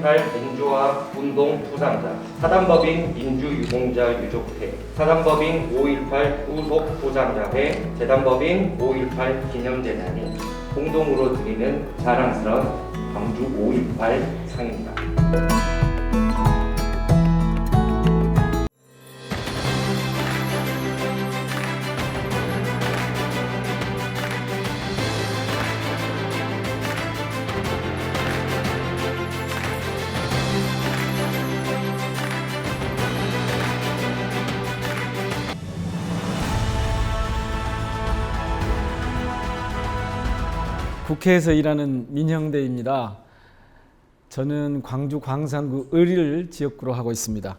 5.18 민주화 운동 부상자, 사단법인 민주유공자 유족회, 사단법인 5.18 구속 부상자회, 재단법인 5.18 기념재단이 공동으로 드리는 자랑스러운 광주 5.18 상입니다. 국회에서 일하는 민형대입니다. 저는 광주 광산구 을일 지역구로 하고 있습니다.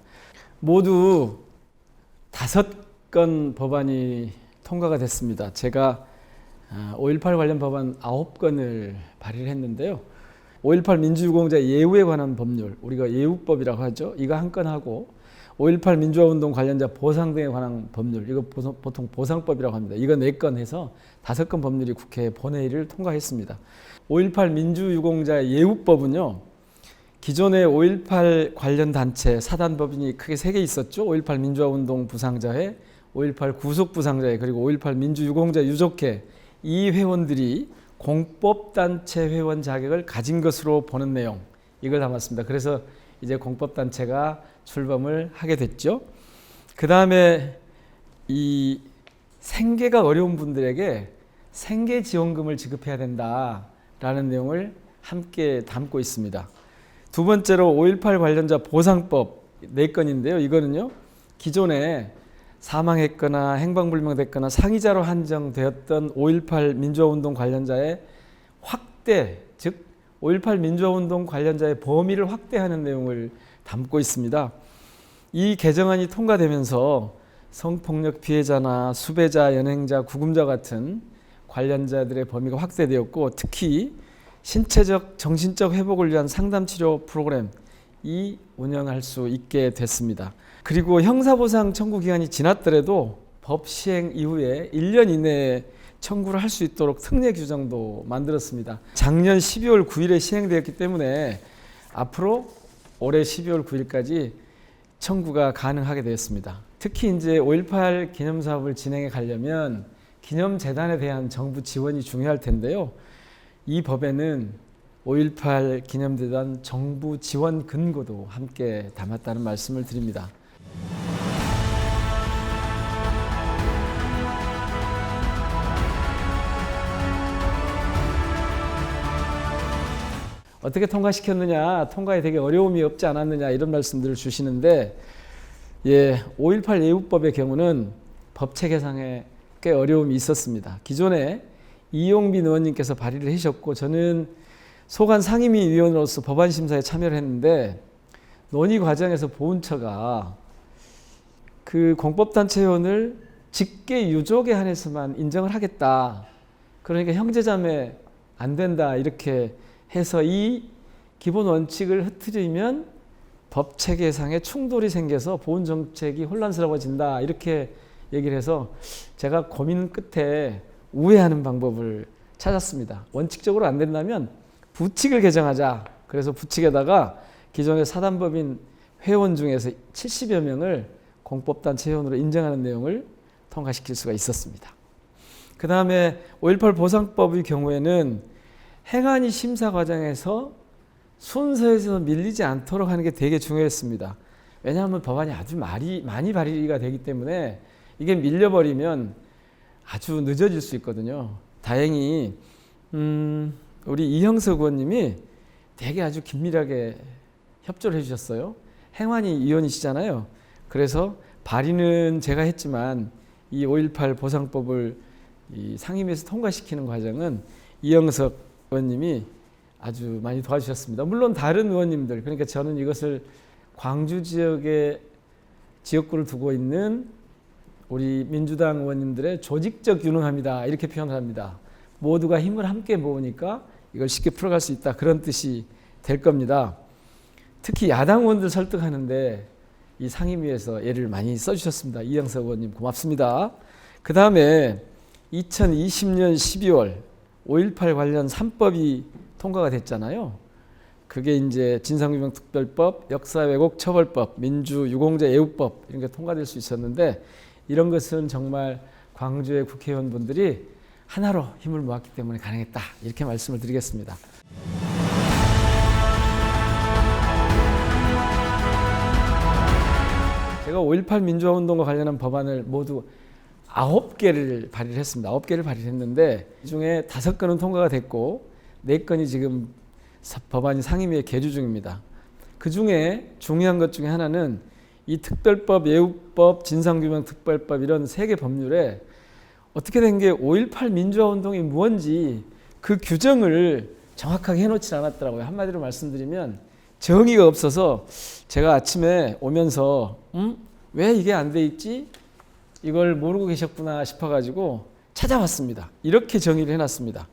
모두 5건 법안이 통과가 됐습니다. 제가 5.18 관련 법안 9건을 발의를 했는데요. 5.18 민주유공자 예우에 관한 법률, 우리가 예우법이라고 하죠. 이거 한 건 하고 5.18 민주화운동 관련자 보상 등에 관한 법률, 이거 보통 보상법이라고 합니다. 이거 4건 해서 5건 법률이 국회 본회의를 통과했습니다. 5.18 민주유공자 예우법은요, 기존의 5.18 관련 단체 사단법인이 크게 3개 있었죠. 5.18 민주화운동 부상자회, 5.18 구속부상자회, 그리고 5.18 민주유공자 유족회, 이 회원들이 공법단체 회원 자격을 가진 것으로 보는 내용, 이걸 담았습니다. 그래서 이제 공법단체가 출범을 하게 됐죠. 그 다음에 이 생계가 어려운 분들에게 생계지원금을 지급해야 된다라는 내용을 함께 담고 있습니다. 두 번째로 5.18 관련자 보상법 4건인데요. 이거는요, 기존에 사망했거나 행방불명됐거나 상이자로 한정되었던 5.18 민주화운동 관련자의 확대, 즉 5.18 민주화운동 관련자의 범위를 확대하는 내용을 담고 있습니다. 이 개정안이 통과되면서 성폭력 피해자나 수배자, 연행자, 구금자 같은 관련자들의 범위가 확대되었고, 특히 신체적, 정신적 회복을 위한 상담치료 프로그램이 운영할 수 있게 됐습니다. 그리고 형사보상 청구 기간이 지났더라도 법 시행 이후에 1년 이내에 청구를 할 수 있도록 특례 규정도 만들었습니다. 작년 12월 9일에 시행되었기 때문에 앞으로 올해 12월 9일까지 청구가 가능하게 되었습니다. 특히 이제 5.18 기념사업을 진행해 가려면 기념재단에 대한 정부 지원이 중요할 텐데요. 이 법에는 5.18 기념재단 정부 지원 근거도 함께 담았다는 말씀을 드립니다. 어떻게 통과시켰느냐, 통과에 되게 어려움이 없지 않았느냐, 이런 말씀들을 주시는데, 5.18 예우법의 경우는 법체계상에 꽤 어려움이 있었습니다. 기존에 이용빈 의원님께서 발의를 하셨고, 저는 소관 상임위원으로서 법안 심사에 참여를 했는데, 논의 과정에서 보훈처가 그 공법단체 회원을 직계 유족에 한해서만 인정을 하겠다, 그러니까 형제자매 안 된다, 이렇게 해서 이 기본 원칙을 흐트리면 법 체계상의 충돌이 생겨서 보훈 정책이 혼란스러워진다, 이렇게 얘기를 해서 제가 고민 끝에 우회하는 방법을 찾았습니다. 원칙적으로 안 된다면 부칙을 개정하자. 그래서 부칙에다가 기존의 사단법인 회원 중에서 70여 명을 공법단체 회원으로 인정하는 내용을 통과시킬 수가 있었습니다. 그 다음에 5.18 보상법의 경우에는 행안위 심사 과정에서 순서에서 밀리지 않도록 하는 게 되게 중요했습니다. 왜냐하면 법안이 아주 많이 발의가 되기 때문에 이게 밀려버리면 아주 늦어질 수 있거든요. 다행히 우리 이형석 의원님이 되게 아주 긴밀하게 협조를 해주셨어요. 행안위 위원이시잖아요. 그래서 발의는 제가 했지만 이 5.18 보상법을 이 상임위에서 통과시키는 과정은 이형석 의원님이 아주 많이 도와주셨습니다. 물론 다른 의원님들, 그러니까 저는 이것을 광주 지역의 지역구를 두고 있는 우리 민주당 의원님들의 조직적 유능함이다, 이렇게 표현을 합니다. 모두가 힘을 함께 모으니까 이걸 쉽게 풀어갈 수 있다, 그런 뜻이 될 겁니다. 특히 야당 의원들 설득하는데 이 상임위에서 예를 많이 써주셨습니다. 이형석 의원님 고맙습니다. 그 다음에 2020년 12월 5.18 관련 3법이 통과가 됐잖아요. 그게 이제 진상규명특별법, 역사왜곡처벌법, 민주유공자 예우법 이런 게 통과될 수 있었는데 이런 것은 정말 광주의 국회의원분들이 하나로 힘을 모았기 때문에 가능했다 이렇게 말씀을 드리겠습니다. 제가 5.18 민주화운동과 관련한 법안을 모두 9개를 발의를 했습니다. 9개를 발의를 했는데 이 중에 5건은 통과가 됐고 4건이 지금 법안이 상임위에 계류 중입니다. 그 중에 중요한 것 중에 하나는 이 특별법, 예우법, 진상규명특별법 이런 3개 법률에 어떻게 된 게 5.18 민주화운동이 뭔지 그 규정을 정확하게 해놓지 않았더라고요. 한마디로 말씀드리면 정의가 없어서 제가 아침에 오면서 왜 이게 안 돼 있지? 이걸 모르고 계셨구나 싶어가지고 찾아봤습니다. 이렇게 정의를 해놨습니다.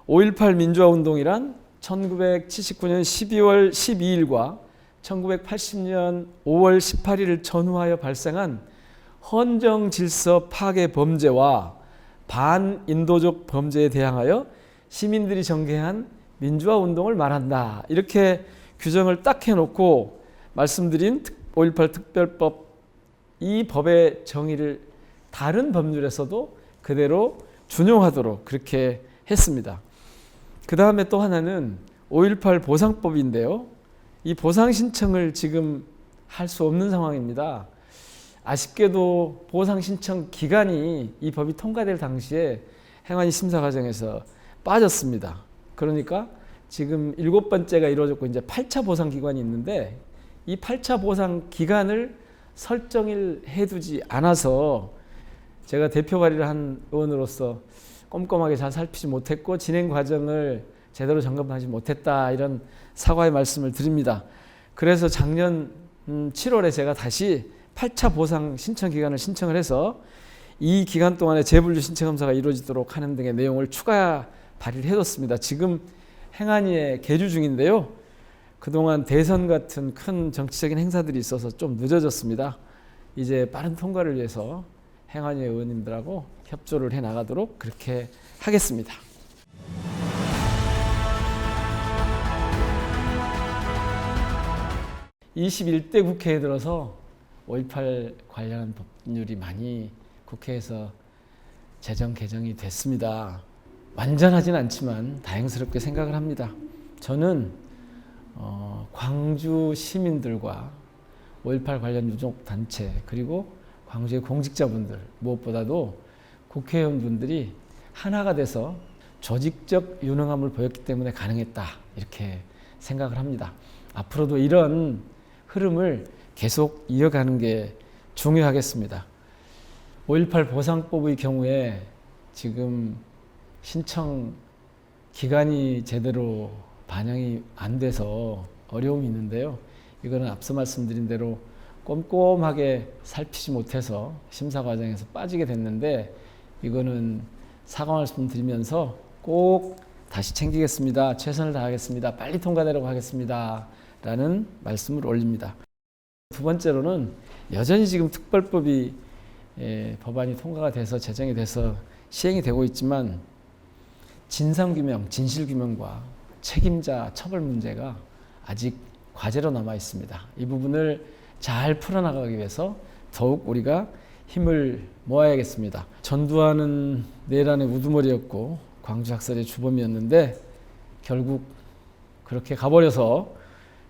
5.18 민주화운동이란 1979년 12월 12일과 1980년 5월 18일을 전후하여 발생한 헌정 질서 파괴 범죄와 반인도적 범죄에 대항하여 시민들이 전개한 민주화 운동을 말한다. 이렇게 규정을 딱 해놓고 말씀드린 5.18 특별법 이 법의 정의를 다른 법률에서도 그대로 준용하도록 그렇게 했습니다. 그 다음에 또 하나는 5.18 보상법인데요. 이 보상 신청을 지금 할 수 없는 상황입니다. 아쉽게도 보상 신청 기간이 이 법이 통과될 당시에 행안위 심사 과정에서 빠졌습니다. 그러니까 지금 7번째가 이루어졌고 이제 8차 보상 기간이 있는데 이 8차 보상 기간을 설정을 해두지 않아서 제가 대표 발의를 한 의원으로서 꼼꼼하게 잘 살피지 못했고 진행 과정을 제대로 점검하지 못했다 이런 사과의 말씀을 드립니다. 그래서 작년 7월에 제가 다시 8차 보상 신청 기간을 신청을 해서 이 기간 동안에 재분류 신청 검사가 이루어지도록 하는 등의 내용을 추가 발의를 해뒀습니다. 지금 행안위에 계류 중인데요. 그동안 대선 같은 큰 정치적인 행사들이 있어서 좀 늦어졌습니다. 이제 빠른 통과를 위해서 행안위 의원님들하고 협조를 해나가도록 그렇게 하겠습니다. (21대) 국회에 들어서 5.18 관련한 법률이 많이 국회에서 제정 개정이 됐습니다. 완전하진 않지만 다행스럽게 생각을 합니다. 저는 광주 시민들과 5.18 관련 유족단체 그리고 광주의 공직자분들 무엇보다도 국회의원분들이 하나가 돼서 조직적 유능함을 보였기 때문에 가능했다 이렇게 생각을 합니다. 앞으로도 이런 흐름을 계속 이어가는 게 중요하겠습니다. 5.18 보상법의 경우에 지금 신청 기간이 제대로 반영이 안 돼서 어려움이 있는데요. 이거는 앞서 말씀드린 대로 꼼꼼하게 살피지 못해서 심사 과정에서 빠지게 됐는데 이거는 사과 말씀 드리면서 꼭 다시 챙기겠습니다. 최선을 다하겠습니다. 빨리 통과되라고 하겠습니다. 라는 말씀을 올립니다. 두 번째로는 여전히 지금 특별법이 법안이 통과가 돼서 제정이 돼서 시행이 되고 있지만 진상규명, 진실규명과 책임자 처벌 문제가 아직 과제로 남아 있습니다. 이 부분을 잘 풀어나가기 위해서 더욱 우리가 힘을 모아야겠습니다. 전두환은 내란의 우두머리였고 광주 학살의 주범이었는데 결국 그렇게 가버려서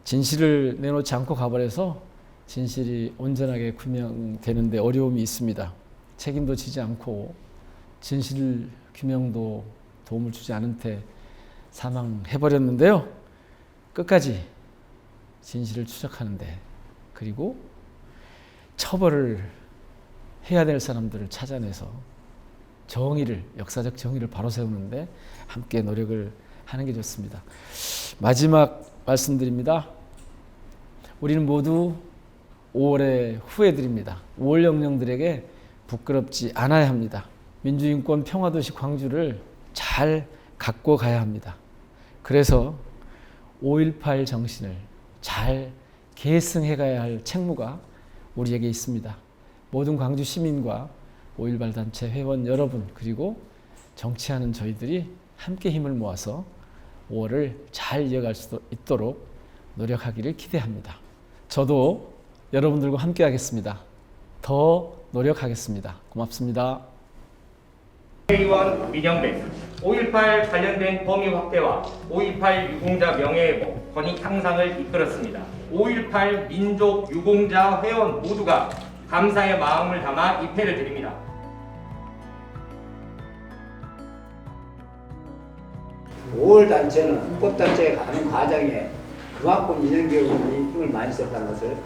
진실을 내놓지 않고 가버려서 진실이 온전하게 규명되는데 어려움이 있습니다. 책임도 지지 않고 진실 규명도 도움을 주지 않은 채 사망해버렸는데요. 끝까지 진실을 추적하는데 그리고 처벌을 해야 될 사람들을 찾아내서 정의를 역사적 정의를 바로 세우는데 함께 노력을 하는 게 좋습니다. 마지막 말씀드립니다. 우리는 모두 5월에 후회드립니다. 5월 영령들에게 부끄럽지 않아야 합니다. 민주인권 평화도시 광주를 잘 갖고 가야 합니다. 그래서 5.18 정신을 잘 계승해 가야 할 책무가 우리에게 있습니다. 모든 광주 시민과 5.18 단체 회원 여러분 그리고 정치하는 저희들이 함께 힘을 모아서 5월을 잘 이어갈 수 있도록 노력하기를 기대합니다. 저도 여러분들과 함께 하겠습니다. 더 노력하겠습니다. 고맙습니다. 회의원 민영배 5.18 관련된 범위 확대와 5.18 유공자 명예회복, 권익 향상을 이끌었습니다. 5.18 민족 유공자 회원 모두가 감사의 마음을 담아 입회를 드립니다. 월 단체는 헌법단체에 가는 과정에 그만큼 인연교육이 힘을 많이 썼다는 것을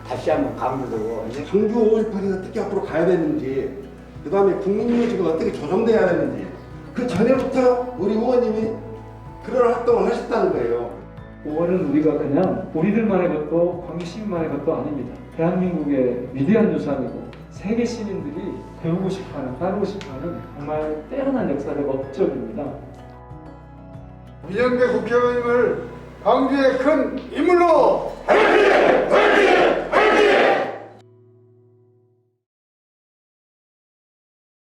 다시 한번 강조하고 광주 5.18이 어떻게 앞으로 가야 되는지, 그 다음에 국민유지가 어떻게 조정돼야 되는지, 그 전에부터 우리 의원님이 그런 활동을 하셨다는 거예요. 5월은 우리가 그냥 우리들만의 것도 광주 시민만의 것도 아닙니다. 대한민국의 위대한 유산이고 세계 시민들이 배우고 싶어하는, 따르고 싶어하는 정말 뛰어난 역사적 업적입니다. 민영배 국회의원님을 광주의 큰 인물로